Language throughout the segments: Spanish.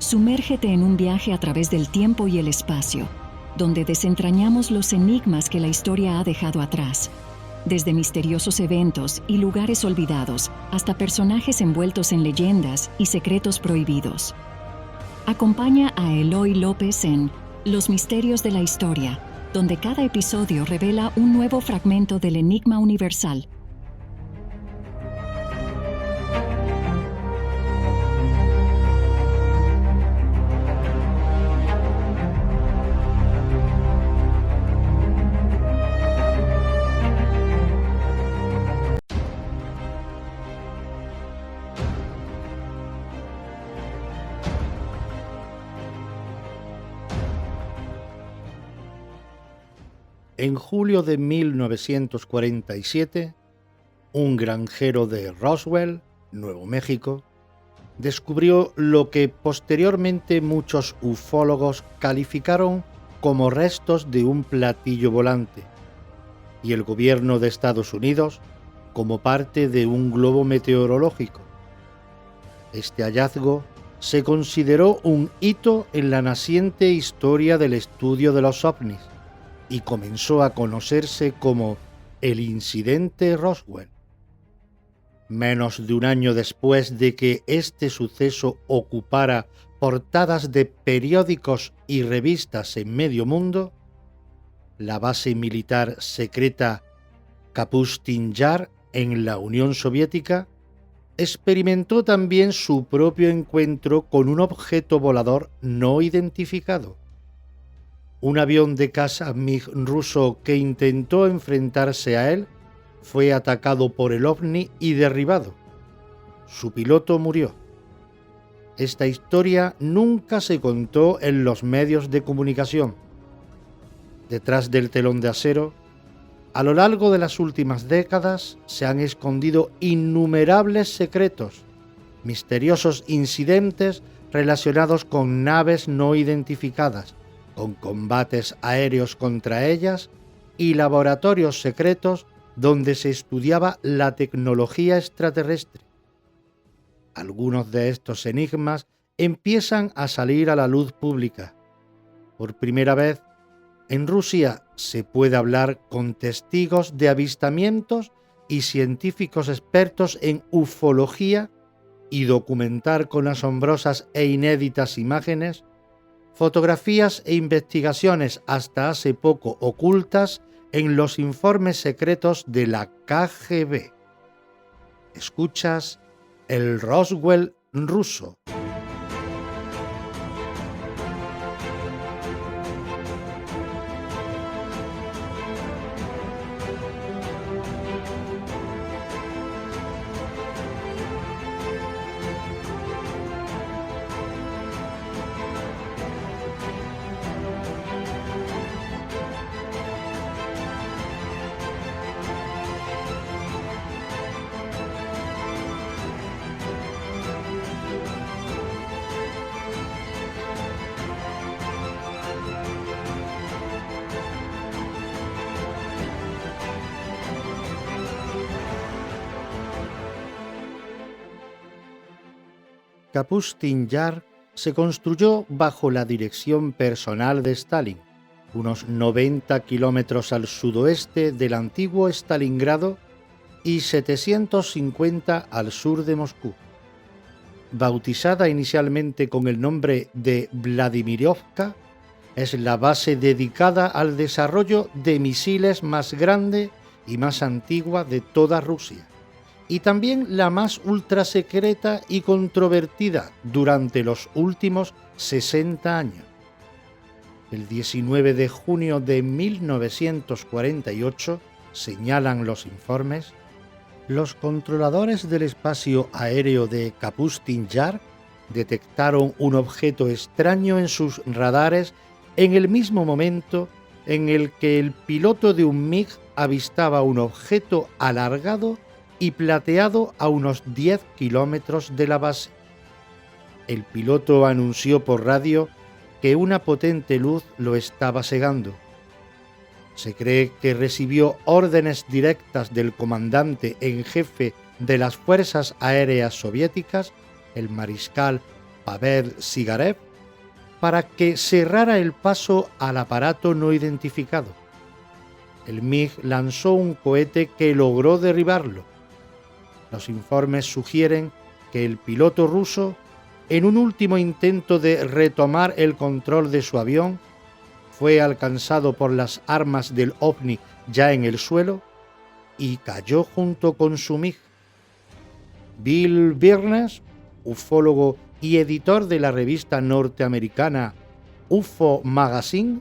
Sumérgete en un viaje a través del tiempo y el espacio, donde desentrañamos los enigmas que la historia ha dejado atrás, desde misteriosos eventos y lugares olvidados hasta personajes envueltos en leyendas y secretos prohibidos. Acompaña a Eloy López en Los Misterios de la Historia, donde cada episodio revela un nuevo fragmento del enigma universal. En julio de 1947, un granjero de Roswell, Nuevo México, descubrió lo que posteriormente muchos ufólogos calificaron como restos de un platillo volante, y el gobierno de Estados Unidos como parte de un globo meteorológico. Este hallazgo se consideró un hito en la naciente historia del estudio de los ovnis, y comenzó a conocerse como el incidente Roswell. Menos de un año después de que este suceso ocupara portadas de periódicos y revistas en medio mundo, la base militar secreta Kapustin Yar en la Unión Soviética experimentó también su propio encuentro con un objeto volador no identificado. Un avión de caza MiG ruso que intentó enfrentarse a él fue atacado por el ovni y derribado. Su piloto murió. Esta historia nunca se contó en los medios de comunicación. Detrás del telón de acero, a lo largo de las últimas décadas se han escondido innumerables secretos, misteriosos incidentes relacionados con naves no identificadas, con combates aéreos contra ellas y laboratorios secretos donde se estudiaba la tecnología extraterrestre. Algunos de estos enigmas empiezan a salir a la luz pública. Por primera vez, en Rusia se puede hablar con testigos de avistamientos y científicos expertos en ufología y documentar con asombrosas e inéditas imágenes fotografías e investigaciones hasta hace poco ocultas en los informes secretos de la KGB. Escuchas el Roswell ruso. Kapustin Yar se construyó bajo la dirección personal de Stalin, unos 90 kilómetros al sudoeste del antiguo Stalingrado y 750 al sur de Moscú. Bautizada inicialmente con el nombre de Vladimirovka, es la base dedicada al desarrollo de misiles más grande y más antigua de toda Rusia, y también la más ultrasecreta y controvertida durante los últimos 60 años. El 19 de junio de 1948, señalan los informes, los controladores del espacio aéreo de Kapustin Yar detectaron un objeto extraño en sus radares en el mismo momento en el que el piloto de un MiG avistaba un objeto alargado y plateado a unos 10 kilómetros de la base. El piloto anunció por radio que una potente luz lo estaba cegando. Se cree que recibió órdenes directas del comandante en jefe de las Fuerzas Aéreas Soviéticas, el mariscal Pavel Sigarev para que cerrara el paso al aparato no identificado. El MiG lanzó un cohete que logró derribarlo. Los informes sugieren que el piloto ruso, en un último intento de retomar el control de su avión, fue alcanzado por las armas del ovni ya en el suelo y cayó junto con su MiG. Bill Birnes, ufólogo y editor de la revista norteamericana UFO Magazine,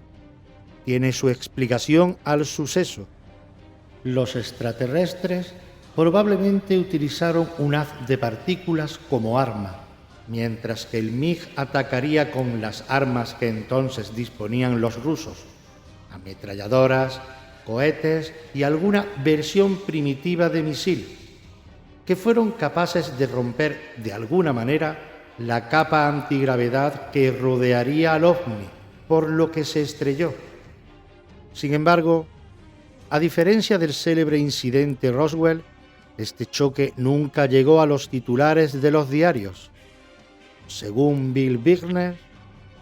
tiene su explicación al suceso. Los extraterrestres probablemente utilizaron un haz de partículas como arma, mientras que el MiG atacaría con las armas que entonces disponían los rusos: ametralladoras, cohetes y alguna versión primitiva de misil, que fueron capaces de romper de alguna manera la capa antigravedad que rodearía al ovni, por lo que se estrelló. Sin embargo, a diferencia del célebre incidente Roswell, este choque nunca llegó a los titulares de los diarios. Según Bill Birnes,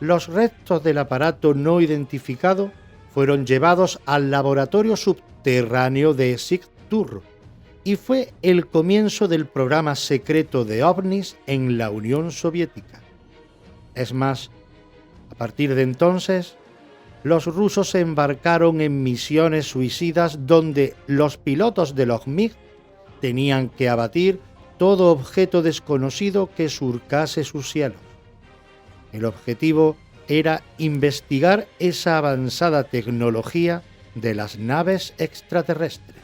los restos del aparato no identificado fueron llevados al laboratorio subterráneo de Siktur y fue el comienzo del programa secreto de ovnis en la Unión Soviética. Es más, a partir de entonces, los rusos se embarcaron en misiones suicidas donde los pilotos de los MiG tenían que abatir todo objeto desconocido que surcase sus cielos. El objetivo era investigar esa avanzada tecnología de las naves extraterrestres.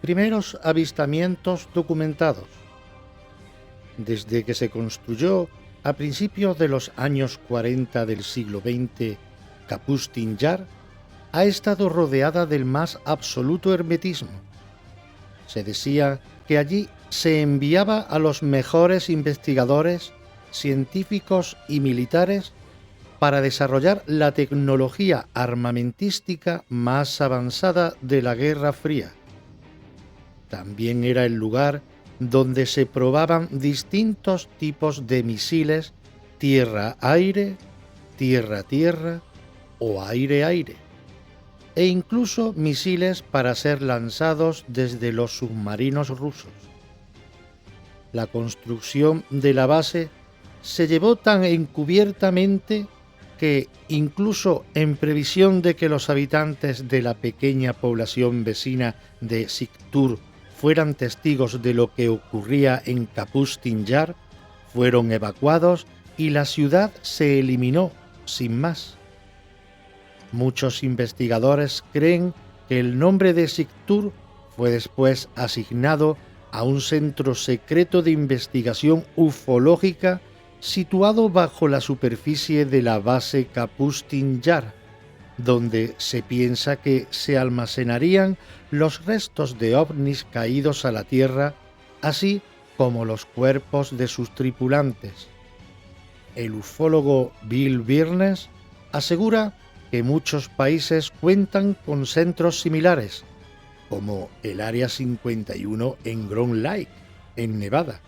Primeros avistamientos documentados. Desde que se construyó a principios de los años 40 del siglo XX, Kapustin Yar ha estado rodeada del más absoluto hermetismo. Se decía que allí se enviaba a los mejores investigadores, científicos y militares para desarrollar la tecnología armamentística más avanzada de la Guerra Fría. También era el lugar donde se probaban distintos tipos de misiles tierra-aire, tierra-tierra o aire-aire, e incluso misiles para ser lanzados desde los submarinos rusos. La construcción de la base se llevó tan encubiertamente que, incluso en previsión de que los habitantes de la pequeña población vecina de Siktur fueran testigos de lo que ocurría en Kapustin Yar, fueron evacuados y la ciudad se eliminó sin más. Muchos investigadores creen que el nombre de Siktur fue después asignado a un centro secreto de investigación ufológica situado bajo la superficie de la base Kapustin Yar, donde se piensa que se almacenarían los restos de ovnis caídos a la Tierra, así como los cuerpos de sus tripulantes. El ufólogo Bill Birnes asegura que muchos países cuentan con centros similares, como el Área 51 en Ground Lake, en Nevada,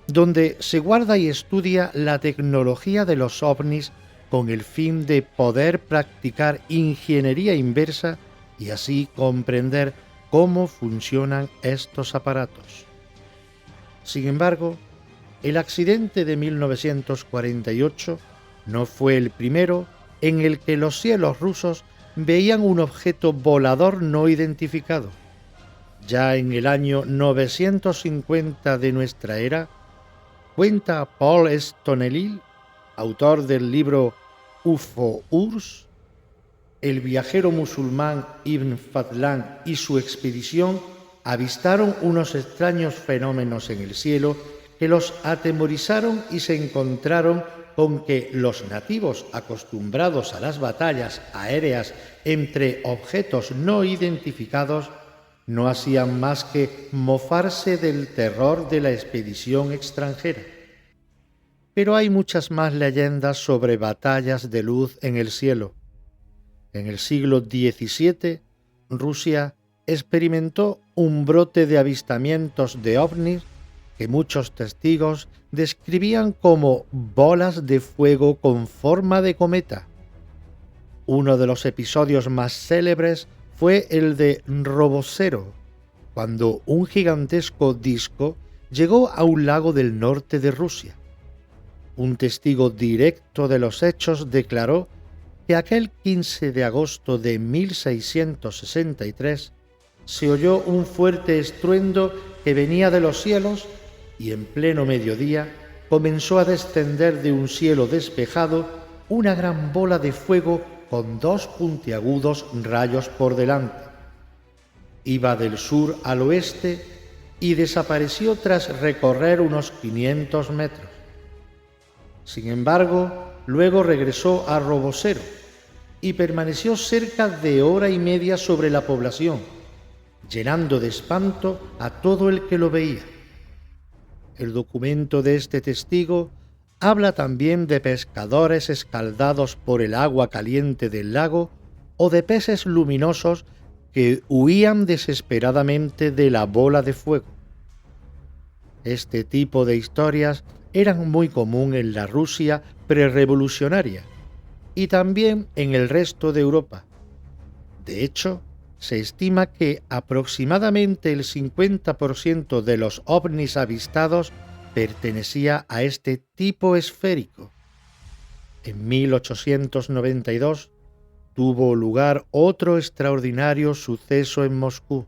donde se guarda y estudia la tecnología de los ovnis con el fin de poder practicar ingeniería inversa y así comprender cómo funcionan estos aparatos. Sin embargo, el accidente de 1948 no fue el primero en el que los cielos rusos veían un objeto volador no identificado. Ya en el año 950 de nuestra era, cuenta Paul Stonelil, autor del libro UFO-URS, el viajero musulmán Ibn Fadlan y su expedición avistaron unos extraños fenómenos en el cielo que los atemorizaron y se encontraron con que los nativos acostumbrados a las batallas aéreas entre objetos no identificados no hacían más que mofarse del terror de la expedición extranjera. pero hay muchas más leyendas sobre batallas de luz en el cielo. En el siglo XVII, Rusia experimentó un brote de avistamientos de ovnis que muchos testigos describían como bolas de fuego con forma de cometa. Uno de los episodios más célebres fue el de Robocero, cuando un gigantesco disco llegó a un lago del norte de Rusia. Un testigo directo de los hechos declaró que aquel 15 de agosto de 1663 se oyó un fuerte estruendo que venía de los cielos y en pleno mediodía comenzó a descender de un cielo despejado una gran bola de fuego con dos puntiagudos rayos por delante. Iba del sur al oeste y desapareció tras recorrer unos 500 metros. Sin embargo, luego regresó a Robocero y permaneció cerca de hora y media sobre la población, llenando de espanto a todo el que lo veía. El documento de este testigo habla también de pescadores escaldados por el agua caliente del lago o de peces luminosos que huían desesperadamente de la bola de fuego. Este tipo de historias eran muy común en la Rusia prerrevolucionaria y también en el resto de Europa. De hecho, se estima que aproximadamente el 50% de los ovnis avistados pertenecía a este tipo esférico. En 1892 tuvo lugar otro extraordinario suceso en Moscú.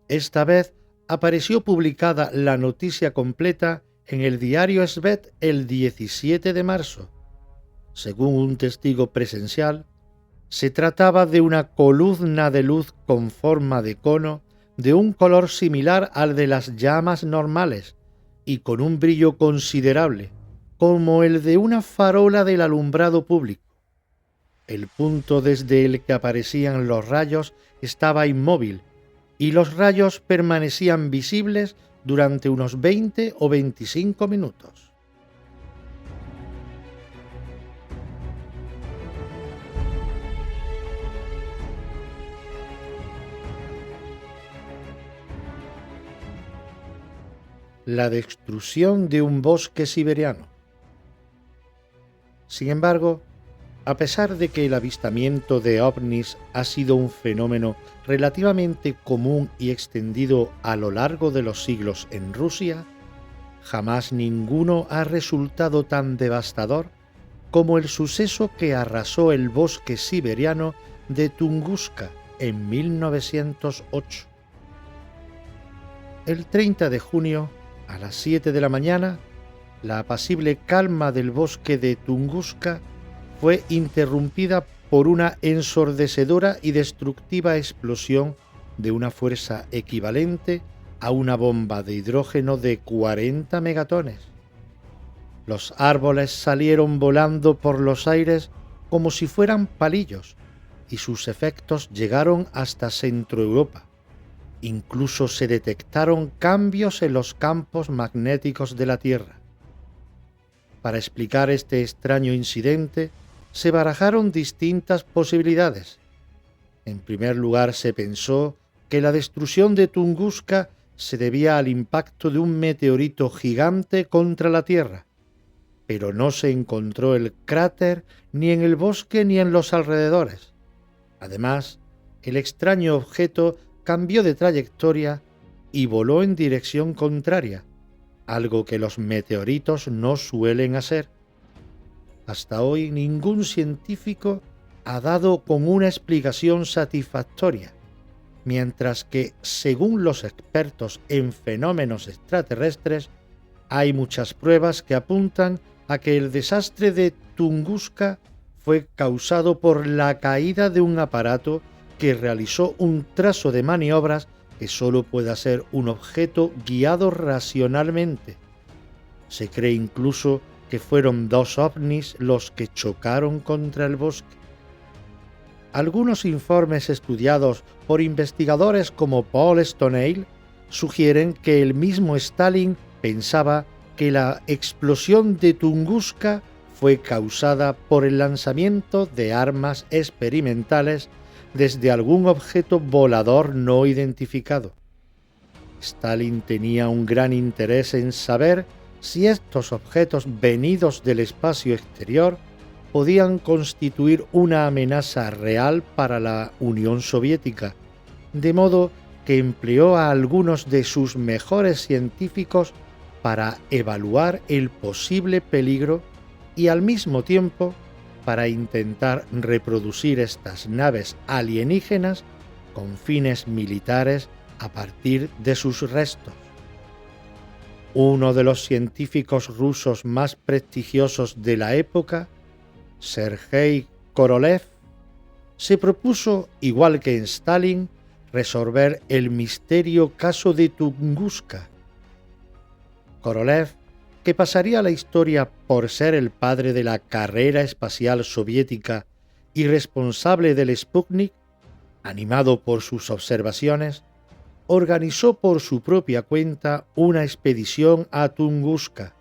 Esta vez apareció publicada la noticia completa en el diario Svet el 17 de marzo. Según un testigo presencial, se trataba de una columna de luz con forma de cono de un color similar al de las llamas normales y con un brillo considerable, como el de una farola del alumbrado público. El punto desde el que aparecían los rayos estaba inmóvil y los rayos permanecían visibles durante unos 20 o 25 minutos. La destrucción de un bosque siberiano. Sin embargo, a pesar de que el avistamiento de ovnis ha sido un fenómeno relativamente común y extendido a lo largo de los siglos en Rusia, jamás ninguno ha resultado tan devastador como el suceso que arrasó el bosque siberiano de Tunguska en 1908. El 30 de junio, a las 7 de la mañana, la apacible calma del bosque de Tunguska fue interrumpida por una ensordecedora y destructiva explosión de una fuerza equivalente a una bomba de hidrógeno de 40 megatones. Los árboles salieron volando por los aires como si fueran palillos y sus efectos llegaron hasta Centroeuropa. Incluso se detectaron cambios en los campos magnéticos de la Tierra. Para explicar este extraño incidente, se barajaron distintas posibilidades. En primer lugar, se pensó que la destrucción de Tunguska se debía al impacto de un meteorito gigante contra la Tierra, pero no se encontró el cráter ni en el bosque ni en los alrededores. Además, el extraño objeto cambió de trayectoria y voló en dirección contraria, algo que los meteoritos no suelen hacer. Hasta hoy ningún científico ha dado con una explicación satisfactoria, mientras que, según los expertos en fenómenos extraterrestres, hay muchas pruebas que apuntan a que el desastre de Tunguska fue causado por la caída de un aparato que realizó un trazo de maniobras que solo puede ser un objeto guiado racionalmente. Se cree incluso que fueron dos ovnis los que chocaron contra el bosque. Algunos informes estudiados por investigadores como Paul Stonehill sugieren que el mismo Stalin pensaba que la explosión de Tunguska fue causada por el lanzamiento de armas experimentales desde algún objeto volador no identificado. Stalin tenía un gran interés en saber si estos objetos venidos del espacio exterior podían constituir una amenaza real para la Unión Soviética, de modo que empleó a algunos de sus mejores científicos para evaluar el posible peligro y al mismo tiempo para intentar reproducir estas naves alienígenas con fines militares a partir de sus restos. Uno de los científicos rusos más prestigiosos de la época, Sergei Korolev, se propuso, igual que en Stalin, resolver el misterio caso de Tunguska. Korolev, que pasaría a la historia por ser el padre de la carrera espacial soviética y responsable del Sputnik, animado por sus observaciones, organizó por su propia cuenta una expedición a Tunguska.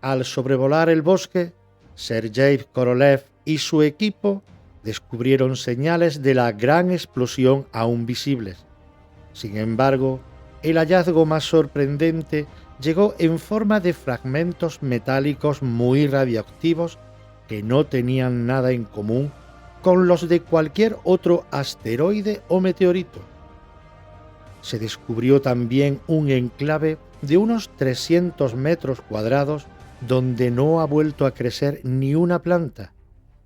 Al sobrevolar el bosque, Sergei Korolev y su equipo descubrieron señales de la gran explosión aún visibles. Sin embargo, el hallazgo más sorprendente llegó en forma de fragmentos metálicos muy radioactivos que no tenían nada en común con los de cualquier otro asteroide o meteorito. Se descubrió también un enclave de unos 300 metros cuadrados donde no ha vuelto a crecer ni una planta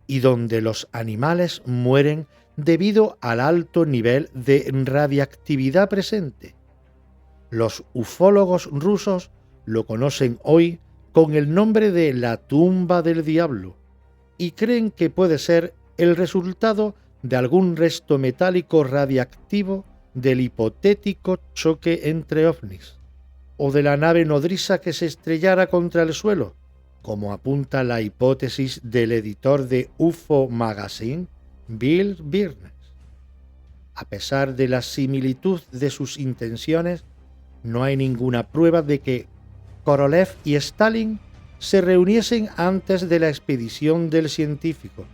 y donde los animales mueren debido al alto nivel de radiactividad presente. Los ufólogos rusos lo conocen hoy con el nombre de la tumba del diablo y creen que puede ser el resultado de algún resto metálico radiactivo del hipotético choque entre ovnis, o de la nave nodriza que se estrellara contra el suelo, como apunta la hipótesis del editor de UFO Magazine, Bill Birnes. A pesar de la similitud de sus intenciones, no hay ninguna prueba de que Korolev y Stalin se reuniesen antes de la expedición del científico,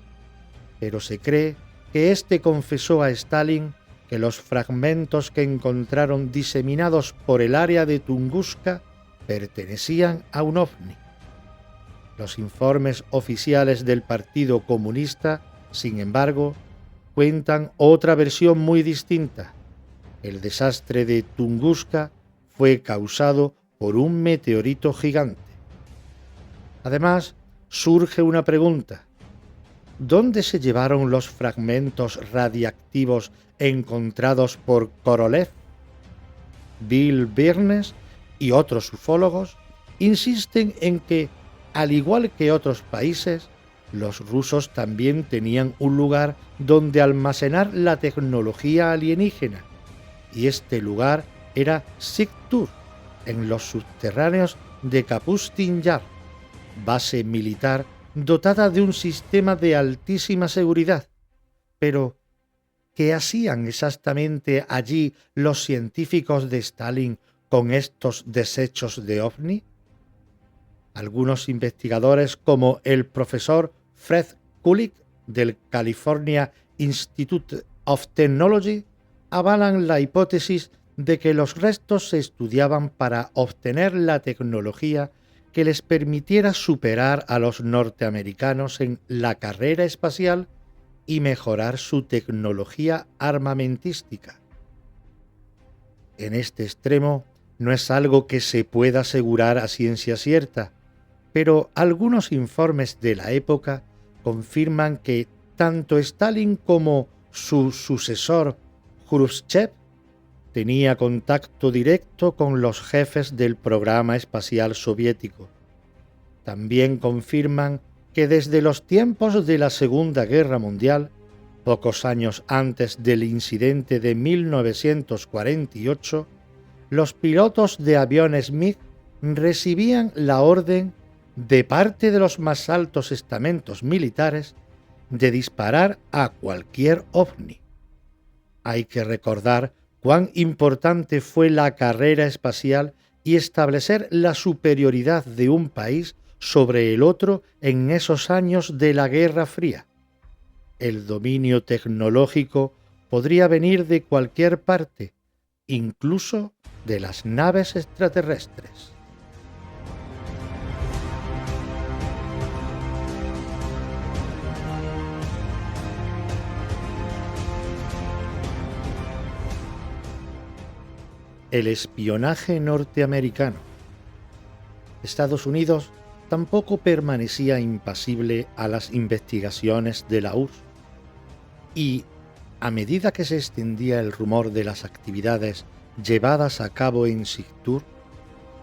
pero se cree que éste confesó a Stalin que los fragmentos que encontraron diseminados por el área de Tunguska pertenecían a un ovni. Los informes oficiales del Partido Comunista, sin embargo, cuentan otra versión muy distinta. El desastre de Tunguska fue causado por un meteorito gigante. Además, surge una pregunta. ¿Dónde se llevaron los fragmentos radiactivos encontrados por Korolev? Bill Birnes y otros ufólogos insisten en que, al igual que otros países, los rusos también tenían un lugar donde almacenar la tecnología alienígena, y este lugar era Siktur, en los subterráneos de Kapustin Yar, base militar dotada de un sistema de altísima seguridad. Pero, ¿qué hacían exactamente allí los científicos de Stalin con estos desechos de ovni? Algunos investigadores, como el profesor Fred Kulik del California Institute of Technology, avalan la hipótesis de que los restos se estudiaban para obtener la tecnología que les permitiera superar a los norteamericanos en la carrera espacial y mejorar su tecnología armamentística. En este extremo no es algo que se pueda asegurar a ciencia cierta, pero algunos informes de la época confirman que tanto Stalin como su sucesor Khrushchev tenía contacto directo con los jefes del programa espacial soviético. También confirman que desde los tiempos de la Segunda Guerra Mundial, pocos años antes del incidente de 1948, los pilotos de aviones MiG recibían la orden de parte de los más altos estamentos militares de disparar a cualquier ovni. Hay que recordar cuán importante fue la carrera espacial y establecer la superioridad de un país sobre el otro en esos años de la Guerra Fría. El dominio tecnológico podría venir de cualquier parte, incluso de las naves extraterrestres. El espionaje norteamericano. Estados Unidos tampoco permanecía impasible a las investigaciones de la URSS, y, a medida que se extendía el rumor de las actividades llevadas a cabo en Sigtür,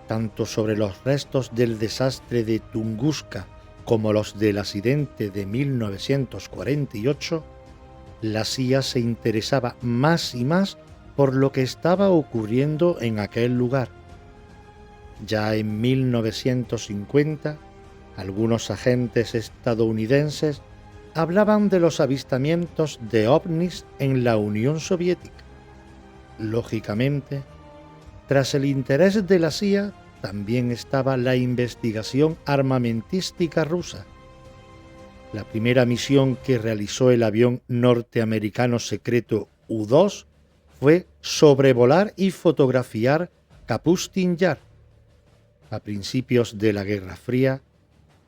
tanto sobre los restos del desastre de Tunguska como los del accidente de 1948, la CIA se interesaba más y más por lo que estaba ocurriendo en aquel lugar. Ya en 1950, algunos agentes estadounidenses hablaban de los avistamientos de ovnis en la Unión Soviética. Lógicamente, tras el interés de la CIA, también estaba la investigación armamentística rusa. La primera misión que realizó el avión norteamericano secreto U-2 fue sobrevolar y fotografiar Kapustin Yar. A principios de la Guerra Fría,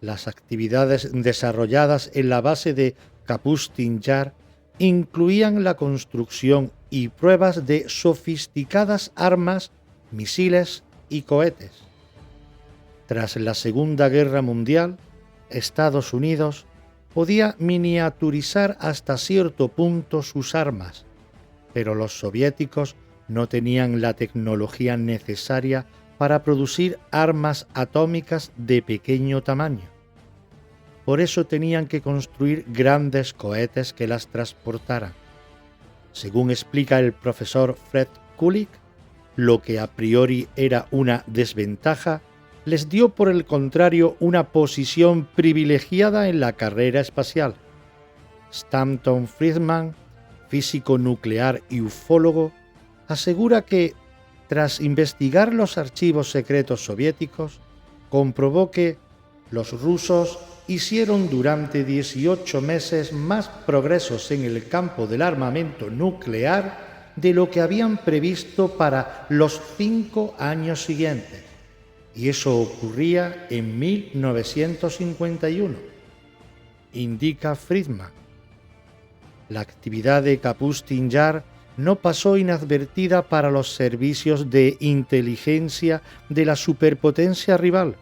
las actividades desarrolladas en la base de Kapustin Yar incluían la construcción y pruebas de sofisticadas armas, misiles y cohetes. Tras la Segunda Guerra Mundial, Estados Unidos podía miniaturizar hasta cierto punto sus armas, pero los soviéticos no tenían la tecnología necesaria para producir armas atómicas de pequeño tamaño. Por eso tenían que construir grandes cohetes que las transportaran. Según explica el profesor Fred Kulik, lo que a priori era una desventaja, les dio por el contrario una posición privilegiada en la carrera espacial. Stanton Friedman, físico nuclear y ufólogo, asegura que, tras investigar los archivos secretos soviéticos, comprobó que los rusos hicieron durante 18 meses más progresos en el campo del armamento nuclear de lo que habían previsto para los 5 años siguientes, y eso ocurría en 1951, indica Friedman. La actividad de Kapustin Yar no pasó inadvertida para los servicios de inteligencia de la superpotencia rival.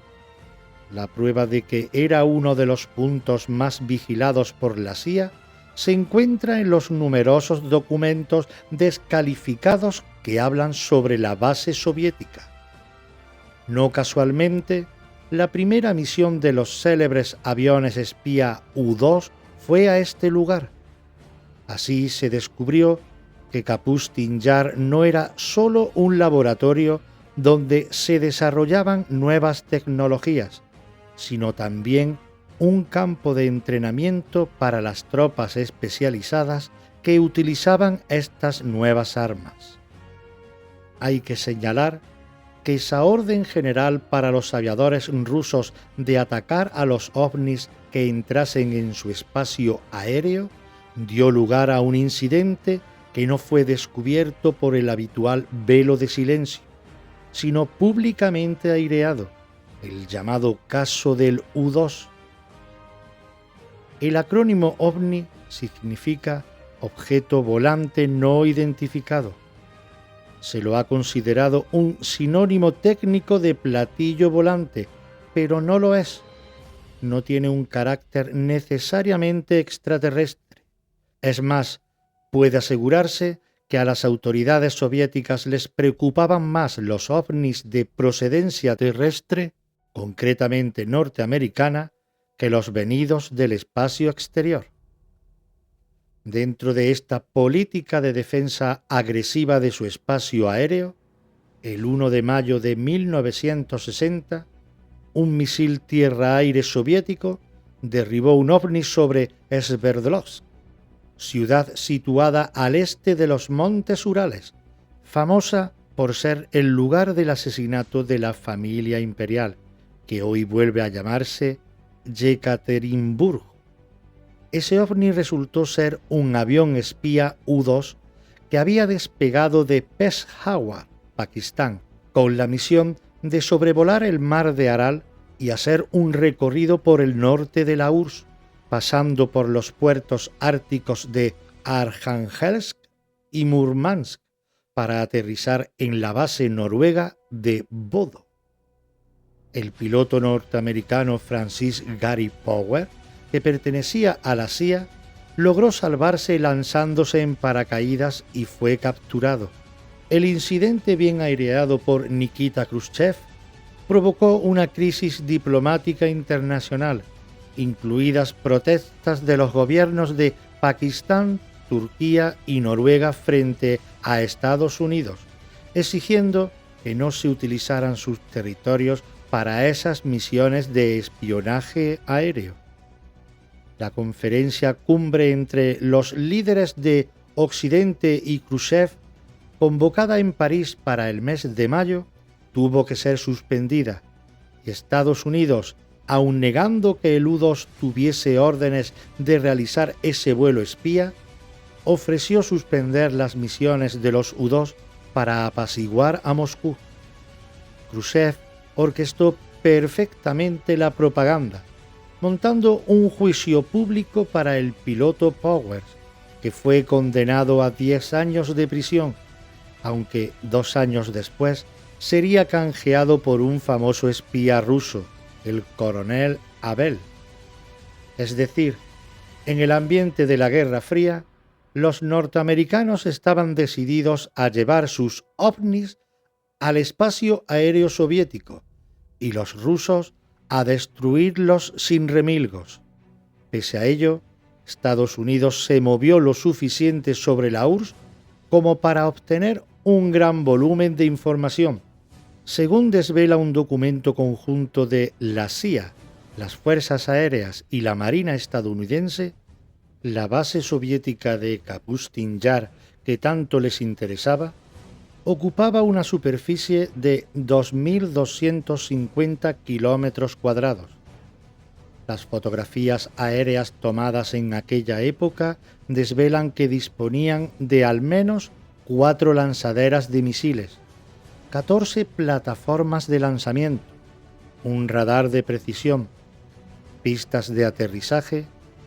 La prueba de que era uno de los puntos más vigilados por la CIA se encuentra en los numerosos documentos descalificados que hablan sobre la base soviética. No casualmente, la primera misión de los célebres aviones espía U-2 fue a este lugar. Así se descubrió que Kapustin Yar no era solo un laboratorio donde se desarrollaban nuevas tecnologías, sino también un campo de entrenamiento para las tropas especializadas que utilizaban estas nuevas armas. Hay que señalar que esa orden general para los aviadores rusos de atacar a los ovnis que entrasen en su espacio aéreo dio lugar a un incidente que no fue descubierto por el habitual velo de silencio, sino públicamente aireado, el llamado caso del U-2. El acrónimo OVNI significa objeto volante no identificado. Se lo ha considerado un sinónimo técnico de platillo volante, pero no lo es. No tiene un carácter necesariamente extraterrestre. Es más, puede asegurarse que a las autoridades soviéticas les preocupaban más los ovnis de procedencia terrestre, concretamente norteamericana, que los venidos del espacio exterior. Dentro de esta política de defensa agresiva de su espacio aéreo, el 1 de mayo de 1960, un misil tierra-aire soviético derribó un ovni sobre Sverdlovsk, ciudad situada al este de los montes Urales, famosa por ser el lugar del asesinato de la familia imperial, que hoy vuelve a llamarse Yekaterinburgo. Ese ovni resultó ser un avión espía U-2 que había despegado de Peshawar, Pakistán, con la misión de sobrevolar el mar de Aral y hacer un recorrido por el norte de la URSS, pasando por los puertos árticos de Arjángelsk y Murmansk, para aterrizar en la base noruega de Bodo. El piloto norteamericano Francis Gary Powell, que pertenecía a la CIA, logró salvarse lanzándose en paracaídas y fue capturado. El incidente, bien aireado por Nikita Khrushchev, provocó una crisis diplomática internacional, incluidas protestas de los gobiernos de Pakistán, Turquía y Noruega frente a Estados Unidos, exigiendo que no se utilizaran sus territorios para esas misiones de espionaje aéreo. La conferencia cumbre entre los líderes de Occidente y Khrushchev, convocada en París para el mes de mayo, tuvo que ser suspendida, y Estados Unidos, aun negando que el U-2 tuviese órdenes de realizar ese vuelo espía, ofreció suspender las misiones de los U-2 para apaciguar a Moscú. Khrushchev orquestó perfectamente la propaganda, montando un juicio público para el piloto Powers, que fue condenado a 10 años de prisión, aunque 2 años después sería canjeado por un famoso espía ruso, el coronel Abel. Es decir, en el ambiente de la Guerra Fría, los norteamericanos estaban decididos a llevar sus ovnis al espacio aéreo soviético y los rusos a destruirlos sin remilgos. Pese a ello, Estados Unidos se movió lo suficiente sobre la URSS como para obtener un gran volumen de información. Según desvela un documento conjunto de la CIA, las Fuerzas Aéreas y la Marina estadounidense, la base soviética de Kapustin Yar, que tanto les interesaba, ocupaba una superficie de 2.250 kilómetros cuadrados. Las fotografías aéreas tomadas en aquella época desvelan que disponían de al menos 4 lanzaderas de misiles, 14 plataformas de lanzamiento, un radar de precisión, pistas de aterrizaje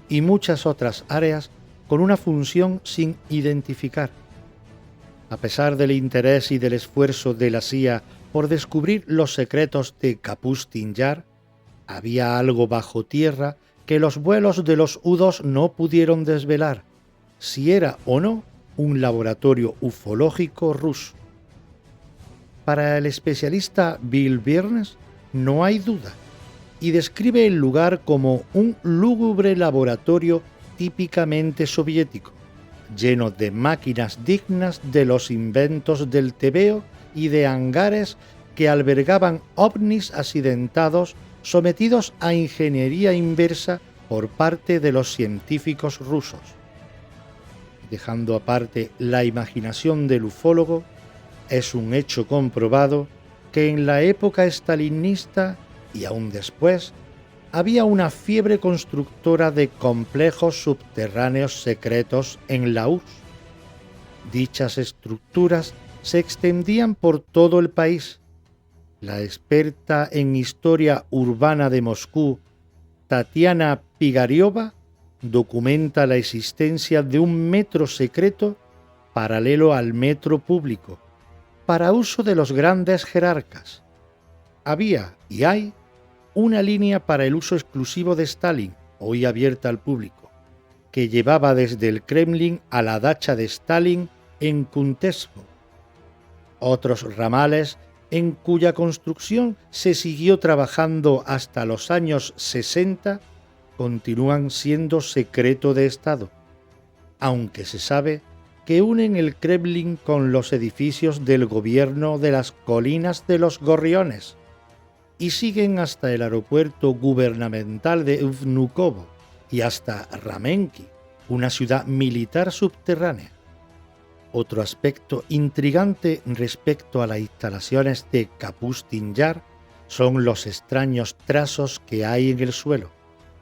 y muchas otras áreas con una función sin identificar. A pesar del interés y del esfuerzo de la CIA por descubrir los secretos de Kapustin Yar, había algo bajo tierra que los vuelos de los U-2 no pudieron desvelar, si era o no un laboratorio ufológico ruso. Para el especialista Bill Birnes no hay duda, y describe el lugar como un lúgubre laboratorio típicamente soviético, lleno de máquinas dignas de los inventos del tebeo y de hangares que albergaban ovnis accidentados sometidos a ingeniería inversa por parte de los científicos rusos. Dejando aparte la imaginación del ufólogo, es un hecho comprobado que en la época estalinista y aún después había una fiebre constructora de complejos subterráneos secretos en la URSS. Dichas estructuras se extendían por todo el país. La experta en historia urbana de Moscú, Tatiana Pigariova, documenta la existencia de un metro secreto paralelo al metro público, para uso de los grandes jerarcas. Había y hay una línea para el uso exclusivo de Stalin, hoy abierta al público, que llevaba desde el Kremlin a la dacha de Stalin en Kuntesvo. Otros ramales en cuya construcción se siguió trabajando hasta los años 60 continúan siendo secreto de Estado, aunque se sabe que unen el Kremlin con los edificios del gobierno de las colinas de los Gorriones y siguen hasta el aeropuerto gubernamental de Vnukovo y hasta Ramenki, una ciudad militar subterránea. Otro aspecto intrigante respecto a las instalaciones de Kapustin Yar son los extraños trazos que hay en el suelo,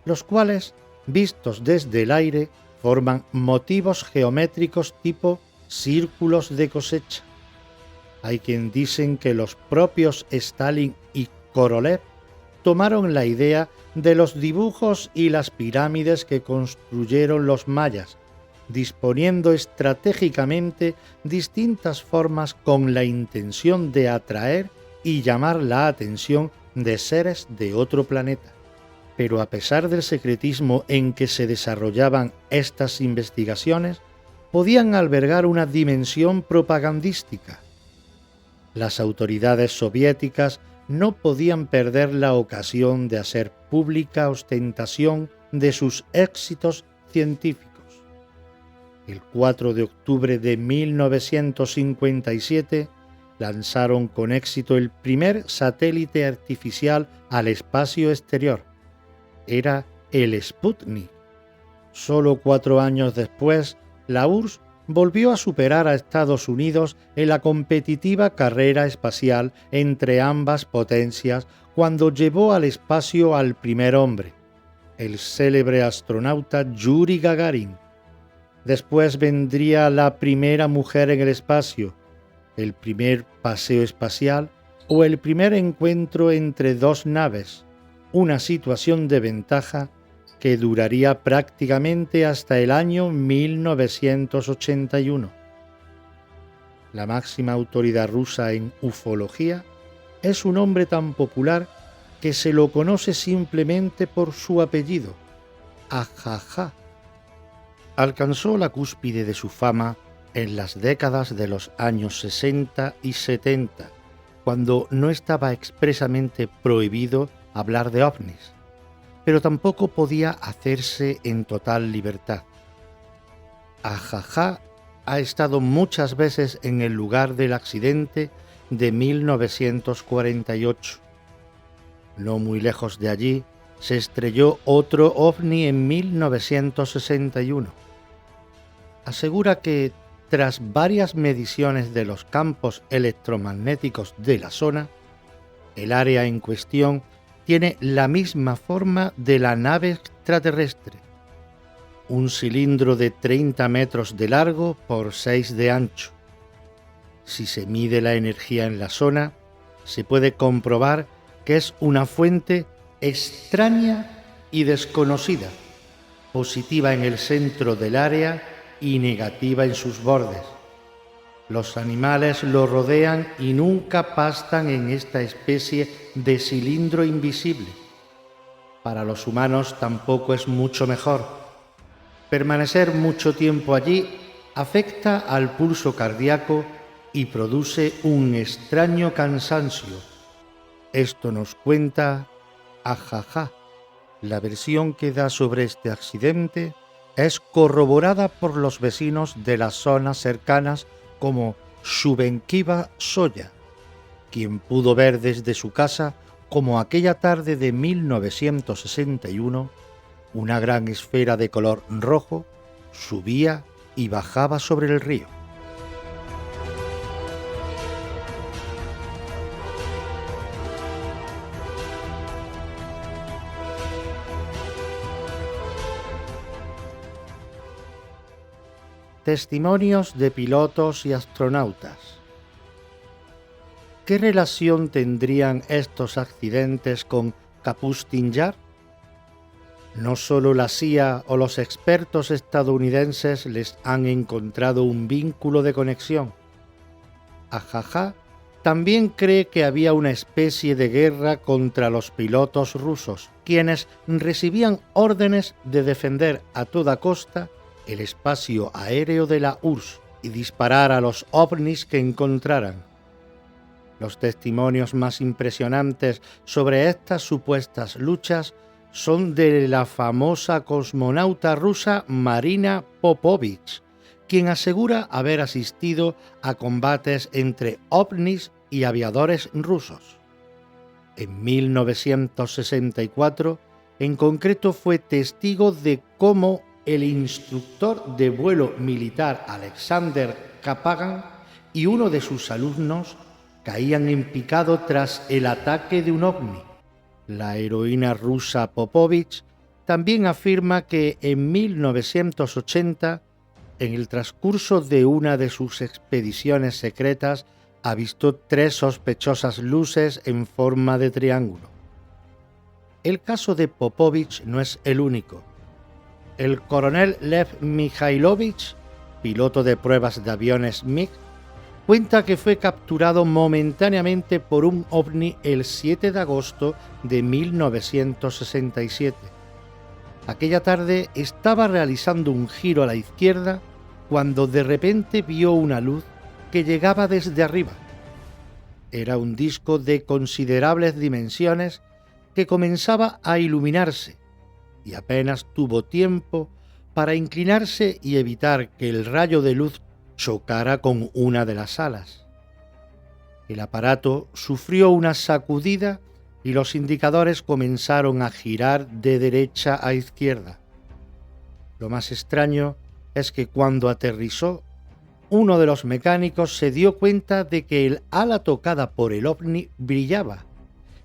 los cuales, vistos desde el aire, forman motivos geométricos tipo círculos de cosecha. Hay quien dicen que los propios Stalin y Korolev tomaron la idea de los dibujos y las pirámides que construyeron los mayas, disponiendo estratégicamente distintas formas con la intención de atraer y llamar la atención de seres de otro planeta. Pero a pesar del secretismo en que se desarrollaban estas investigaciones, podían albergar una dimensión propagandística. Las autoridades soviéticas no podían perder la ocasión de hacer pública ostentación de sus éxitos científicos. El 4 de octubre de 1957 lanzaron con éxito el primer satélite artificial al espacio exterior. Era el Sputnik. Solo 4 años después, la URSS volvió a superar a Estados Unidos en la competitiva carrera espacial entre ambas potencias cuando llevó al espacio al primer hombre, el célebre astronauta Yuri Gagarin. Después vendría la primera mujer en el espacio, el primer paseo espacial o el primer encuentro entre dos naves, una situación de ventaja que duraría prácticamente hasta el año 1981. La máxima autoridad rusa en ufología es un hombre tan popular que se lo conoce simplemente por su apellido, Ajaja. Alcanzó la cúspide de su fama en las décadas de los años 60 y 70, cuando no estaba expresamente prohibido hablar de ovnis, pero tampoco podía hacerse en total libertad. Ajaja ha estado muchas veces en el lugar del accidente de 1948. No muy lejos de allí se estrelló otro ovni en 1961. Asegura que, tras varias mediciones de los campos electromagnéticos de la zona, el área en cuestión tiene la misma forma de la nave extraterrestre, un cilindro de 30 metros de largo por 6 de ancho. Si se mide la energía en la zona, se puede comprobar que es una fuente extraña y desconocida, positiva en el centro del área y negativa en sus bordes. Los animales lo rodean y nunca pastan en esta especie de cilindro invisible. Para los humanos tampoco es mucho mejor. Permanecer mucho tiempo allí afecta al pulso cardíaco y produce un extraño cansancio. Esto nos cuenta Ajaja. La versión que da sobre este accidente es corroborada por los vecinos de las zonas cercanas como Shubenkiva Soya, quien pudo ver desde su casa como aquella tarde de 1961 una gran esfera de color rojo subía y bajaba sobre el río. Testimonios de pilotos y astronautas. ¿Qué relación tendrían estos accidentes con Kapustin Yar? No solo la CIA o los expertos estadounidenses les han encontrado un vínculo de conexión. Ajaja también cree que había una especie de guerra contra los pilotos rusos, quienes recibían órdenes de defender a toda costa el espacio aéreo de la URSS y disparar a los ovnis que encontraran. Los testimonios más impresionantes sobre estas supuestas luchas son de la famosa cosmonauta rusa Marina Popovich, quien asegura haber asistido a combates entre ovnis y aviadores rusos. En 1964, en concreto, fue testigo de cómo el instructor de vuelo militar Alexander Kapagan y uno de sus alumnos caían en picado tras el ataque de un ovni. La heroína rusa Popovich también afirma que en 1980, en el transcurso de una de sus expediciones secretas, avistó 3 sospechosas luces en forma de triángulo. El caso de Popovich no es el único. El coronel Lev Mikhailovich, piloto de pruebas de aviones MiG, cuenta que fue capturado momentáneamente por un ovni el 7 de agosto de 1967. Aquella tarde estaba realizando un giro a la izquierda cuando de repente vio una luz que llegaba desde arriba. Era un disco de considerables dimensiones que comenzaba a iluminarse y apenas tuvo tiempo para inclinarse y evitar que el rayo de luz chocara con una de las alas. El aparato sufrió una sacudida y los indicadores comenzaron a girar de derecha a izquierda. Lo más extraño es que cuando aterrizó, uno de los mecánicos se dio cuenta de que el ala tocada por el ovni brillaba,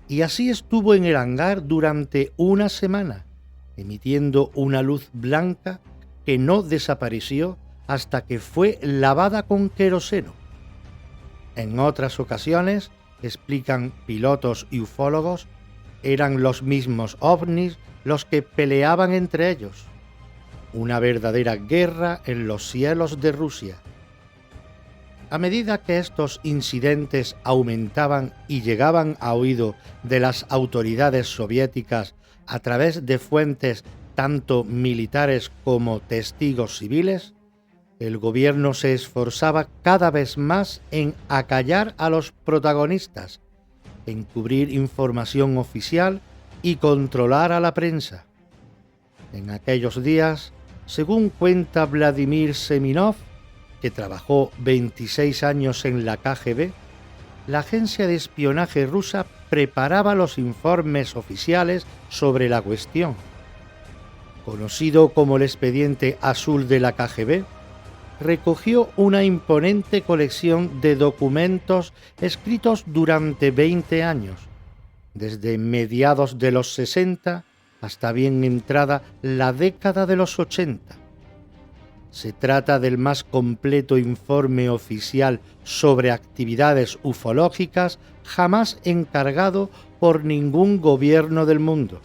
y así estuvo en el hangar durante una semana, emitiendo una luz blanca que no desapareció hasta que fue lavada con queroseno. En otras ocasiones, explican pilotos y ufólogos, eran los mismos ovnis los que peleaban entre ellos. Una verdadera guerra en los cielos de Rusia. A medida que estos incidentes aumentaban y llegaban a oído de las autoridades soviéticas a través de fuentes tanto militares como testigos civiles, el gobierno se esforzaba cada vez más en acallar a los protagonistas, en cubrir información oficial y controlar a la prensa. En aquellos días, según cuenta Vladimir Seminov, que trabajó 26 años en la KGB, la agencia de espionaje rusa preparaba los informes oficiales sobre la cuestión. Conocido como el expediente azul de la KGB, recogió una imponente colección de documentos escritos durante 20 años, desde mediados de los 60 hasta bien entrada la década de los 80. Se trata del más completo informe oficial sobre actividades ufológicas jamás encargado por ningún gobierno del mundo.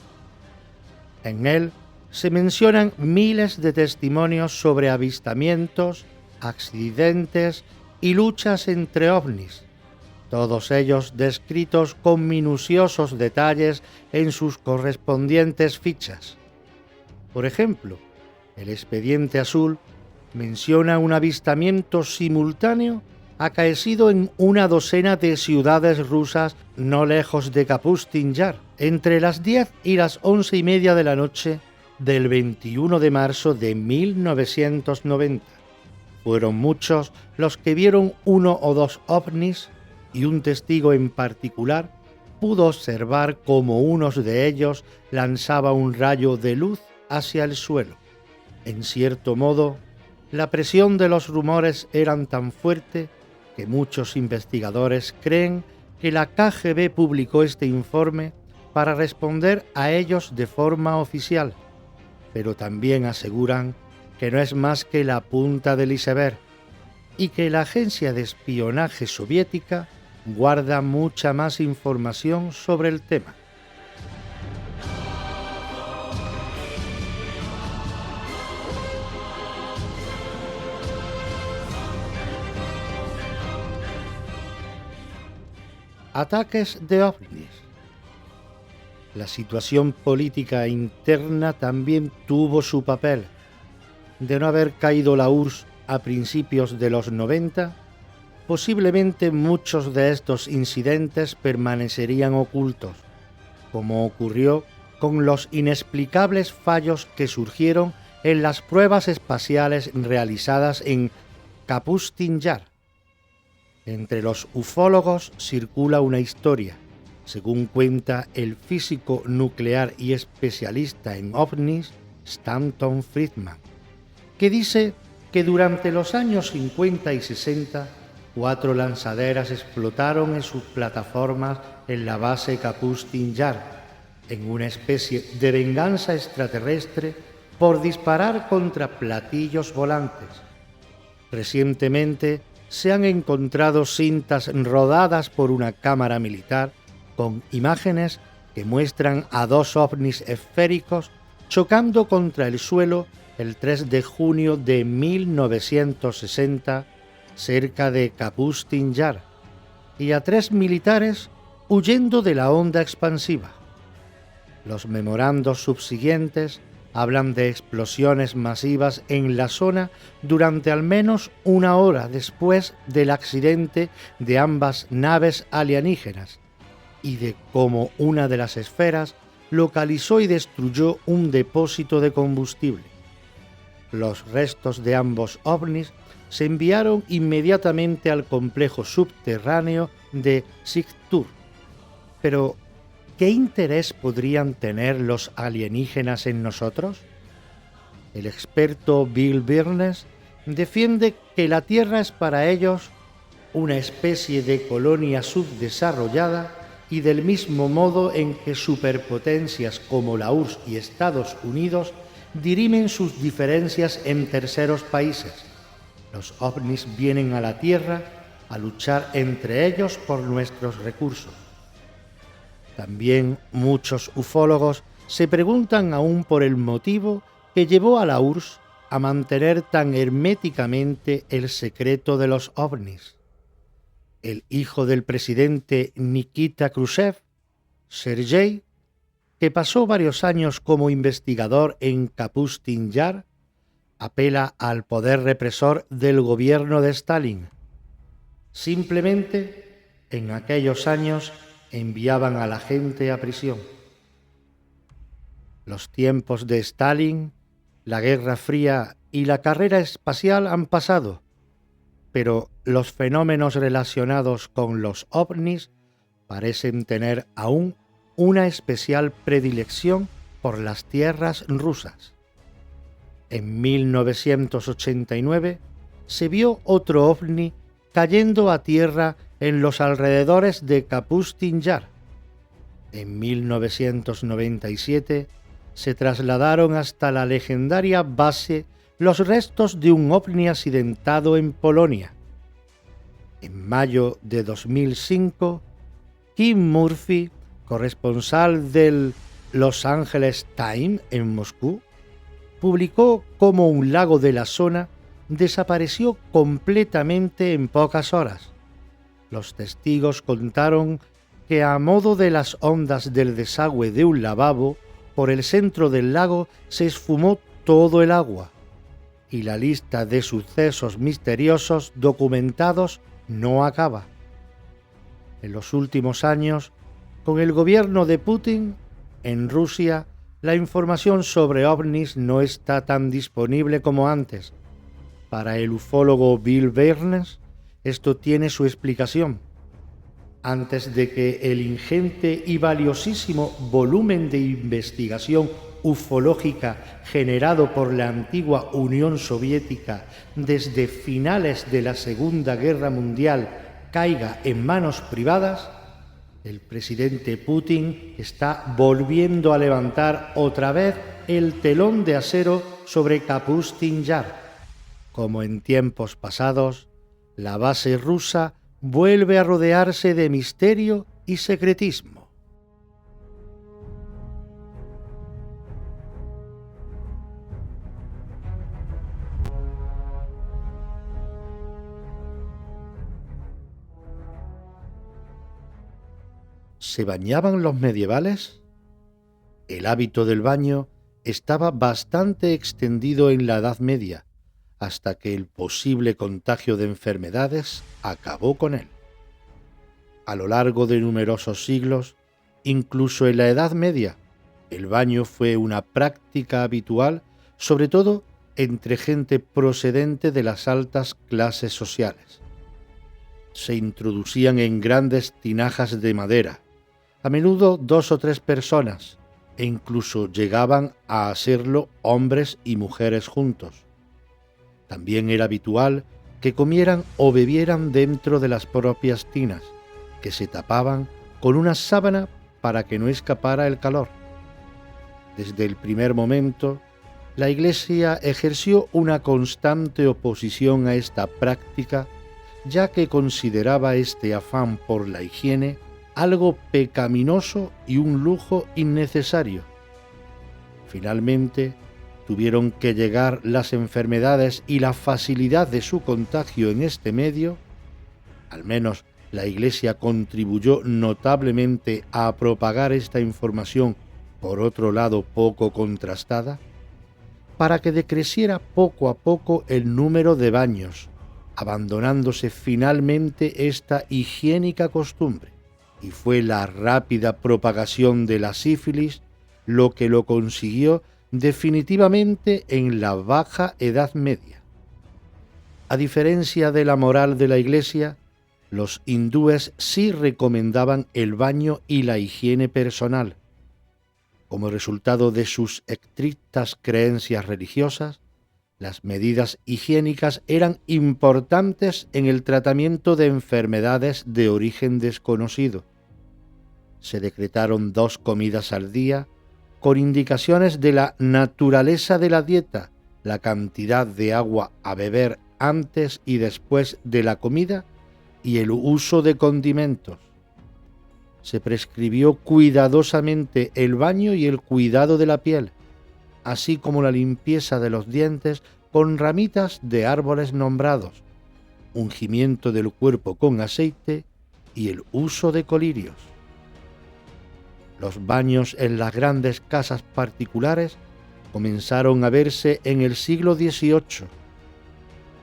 En él se mencionan miles de testimonios sobre avistamientos, accidentes y luchas entre ovnis, todos ellos descritos con minuciosos detalles en sus correspondientes fichas. Por ejemplo, el expediente azul menciona un avistamiento simultáneo acaecido en una docena de ciudades rusas no lejos de Kapustin Yar, entre las 10 y las 11:30 de la noche del 21 de marzo de 1990. Fueron muchos los que vieron 1 o 2 ovnis y un testigo en particular pudo observar cómo uno de ellos lanzaba un rayo de luz hacia el suelo. En cierto modo, la presión de los rumores era tan fuerte que muchos investigadores creen que la KGB publicó este informe para responder a ellos de forma oficial, pero también aseguran que no es más que la punta del iceberg y que la agencia de espionaje soviética guarda mucha más información sobre el tema. Ataques de ovnis. La situación política interna también tuvo su papel. De no haber caído la URSS a principios de los 90, posiblemente muchos de estos incidentes permanecerían ocultos, como ocurrió con los inexplicables fallos que surgieron en las pruebas espaciales realizadas en Kapustin Yar. Entre los ufólogos circula una historia, según cuenta el físico nuclear y especialista en ovnis Stanton Friedman, que dice que durante los años 50 y 60 4 lanzaderas explotaron en sus plataformas en la base Kapustin Yar, en una especie de venganza extraterrestre por disparar contra platillos volantes. Recientemente se han encontrado cintas rodadas por una cámara militar con imágenes que muestran a 2 ovnis esféricos chocando contra el suelo el 3 de junio de 1960 cerca de Kapustin Yar, y a 3 militares huyendo de la onda expansiva. Los memorandos subsiguientes hablan de explosiones masivas en la zona durante al menos 1 hora después del accidente de ambas naves alienígenas y de cómo una de las esferas localizó y destruyó un depósito de combustible. Los restos de ambos ovnis se enviaron inmediatamente al complejo subterráneo de Siktur. Pero, ¿qué interés podrían tener los alienígenas en nosotros? El experto Bill Birnes defiende que la Tierra es para ellos una especie de colonia subdesarrollada y del mismo modo en que superpotencias como la URSS y Estados Unidos dirimen sus diferencias en terceros países. Los ovnis vienen a la Tierra a luchar entre ellos por nuestros recursos. También muchos ufólogos se preguntan aún por el motivo que llevó a la URSS a mantener tan herméticamente el secreto de los ovnis. El hijo del presidente Nikita Khrushchev, Sergei, que pasó varios años como investigador en Kapustin Yar, apela al poder represor del gobierno de Stalin. Simplemente, en aquellos años, enviaban a la gente a prisión. Los tiempos de Stalin, la Guerra Fría y la carrera espacial han pasado, pero los fenómenos relacionados con los ovnis parecen tener aún una especial predilección por las tierras rusas. En 1989 se vio otro ovni cayendo a tierra en los alrededores de Kapustin Yar. En 1997 se trasladaron hasta la legendaria base los restos de un ovni accidentado en Polonia. En mayo de 2005, Kim Murphy, corresponsal del Los Angeles Times en Moscú, publicó cómo un lago de la zona desapareció completamente en pocas horas. Los testigos contaron que a modo de las ondas del desagüe de un lavabo, por el centro del lago se esfumó todo el agua, y la lista de sucesos misteriosos documentados no acaba. En los últimos años, con el gobierno de Putin, en Rusia, la información sobre ovnis no está tan disponible como antes. Para el ufólogo Bill Birnes, esto tiene su explicación. Antes de que el ingente y valiosísimo volumen de investigación ufológica generado por la antigua Unión Soviética desde finales de la Segunda Guerra Mundial caiga en manos privadas, el presidente Putin está volviendo a levantar otra vez el telón de acero sobre Kapustin Yar. Como en tiempos pasados, la base rusa vuelve a rodearse de misterio y secretismo. ¿Se bañaban los medievales? El hábito del baño estaba bastante extendido en la Edad Media, hasta que el posible contagio de enfermedades acabó con él. A lo largo de numerosos siglos, incluso en la Edad Media, el baño fue una práctica habitual, sobre todo entre gente procedente de las altas clases sociales. Se introducían en grandes tinajas de madera, a menudo 2 o 3 personas, e incluso llegaban a hacerlo hombres y mujeres juntos. También era habitual que comieran o bebieran dentro de las propias tinas, que se tapaban con una sábana para que no escapara el calor. Desde el primer momento, la Iglesia ejerció una constante oposición a esta práctica, ya que consideraba este afán por la higiene algo pecaminoso y un lujo innecesario. Finalmente, tuvieron que llegar las enfermedades y la facilidad de su contagio en este medio. Al menos la Iglesia contribuyó notablemente a propagar esta información, por otro lado poco contrastada, para que decreciera poco a poco el número de baños, abandonándose finalmente esta higiénica costumbre, y fue la rápida propagación de la sífilis lo que lo consiguió definitivamente en la Baja Edad Media. A diferencia de la moral de la Iglesia, los hindúes sí recomendaban el baño y la higiene personal. Como resultado de sus estrictas creencias religiosas, las medidas higiénicas eran importantes en el tratamiento de enfermedades de origen desconocido. Se decretaron 2 comidas al día, con indicaciones de la naturaleza de la dieta, la cantidad de agua a beber antes y después de la comida y el uso de condimentos. Se prescribió cuidadosamente el baño y el cuidado de la piel, así como la limpieza de los dientes con ramitas de árboles nombrados, ungimiento del cuerpo con aceite y el uso de colirios. Los baños en las grandes casas particulares comenzaron a verse en el siglo XVIII.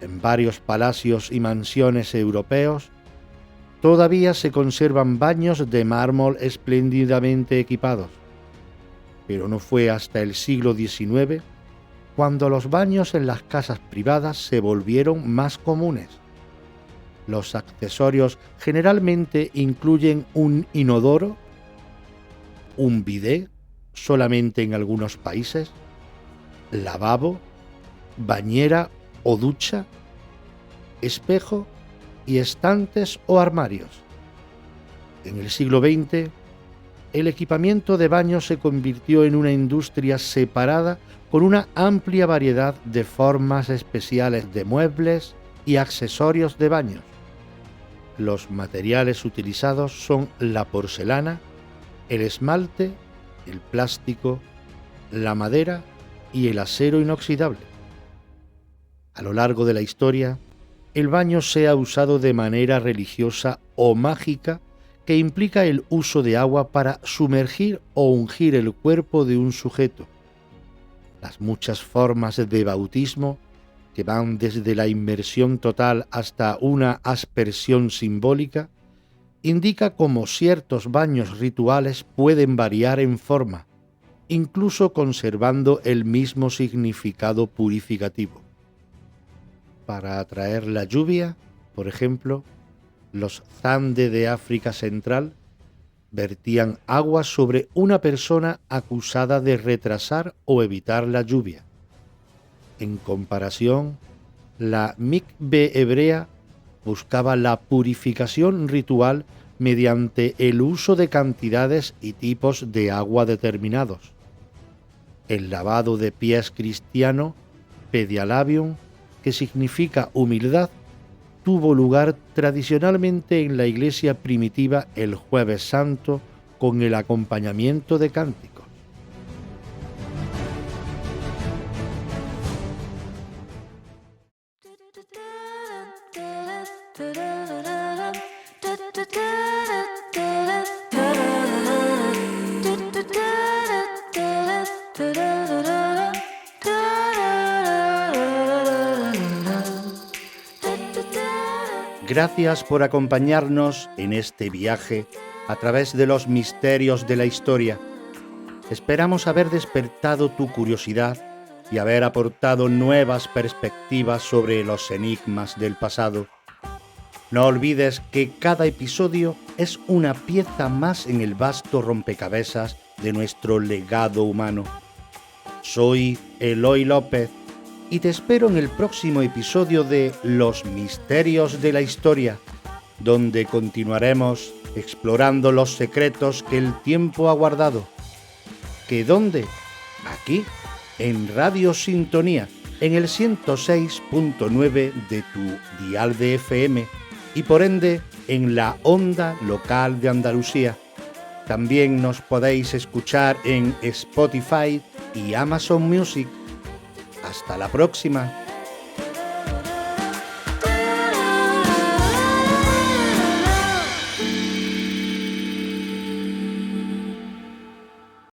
En varios palacios y mansiones europeos todavía se conservan baños de mármol espléndidamente equipados, pero no fue hasta el siglo XIX cuando los baños en las casas privadas se volvieron más comunes. Los accesorios generalmente incluyen un inodoro, un bidé, solamente en algunos países, lavabo, bañera o ducha, espejo y estantes o armarios. En el siglo XX, el equipamiento de baños se convirtió en una industria separada con una amplia variedad de formas especiales de muebles y accesorios de baños. Los materiales utilizados son la porcelana, el esmalte, el plástico, la madera y el acero inoxidable. A lo largo de la historia, el baño se ha usado de manera religiosa o mágica, que implica el uso de agua para sumergir o ungir el cuerpo de un sujeto. Las muchas formas de bautismo, que van desde la inmersión total hasta una aspersión simbólica, indica cómo ciertos baños rituales pueden variar en forma, incluso conservando el mismo significado purificativo. Para atraer la lluvia, por ejemplo, los Zande de África Central vertían agua sobre una persona acusada de retrasar o evitar la lluvia. En comparación, la mikve hebrea buscaba la purificación ritual mediante el uso de cantidades y tipos de agua determinados. El lavado de pies cristiano, pedialabium, que significa humildad, tuvo lugar tradicionalmente en la Iglesia primitiva el Jueves Santo con el acompañamiento de cánticos. Gracias por acompañarnos en este viaje a través de los misterios de la historia. Esperamos haber despertado tu curiosidad y haber aportado nuevas perspectivas sobre los enigmas del pasado. No olvides que cada episodio es una pieza más en el vasto rompecabezas de nuestro legado humano. Soy Eloy López y te espero en el próximo episodio de Los Misterios de la Historia, donde continuaremos explorando los secretos que el tiempo ha guardado. ¿Que dónde? Aquí, en Radio Sintonía, en el 106.9 de tu dial de FM y por ende en la onda local de Andalucía. También nos podéis escuchar en Spotify y Amazon Music. Hasta la próxima.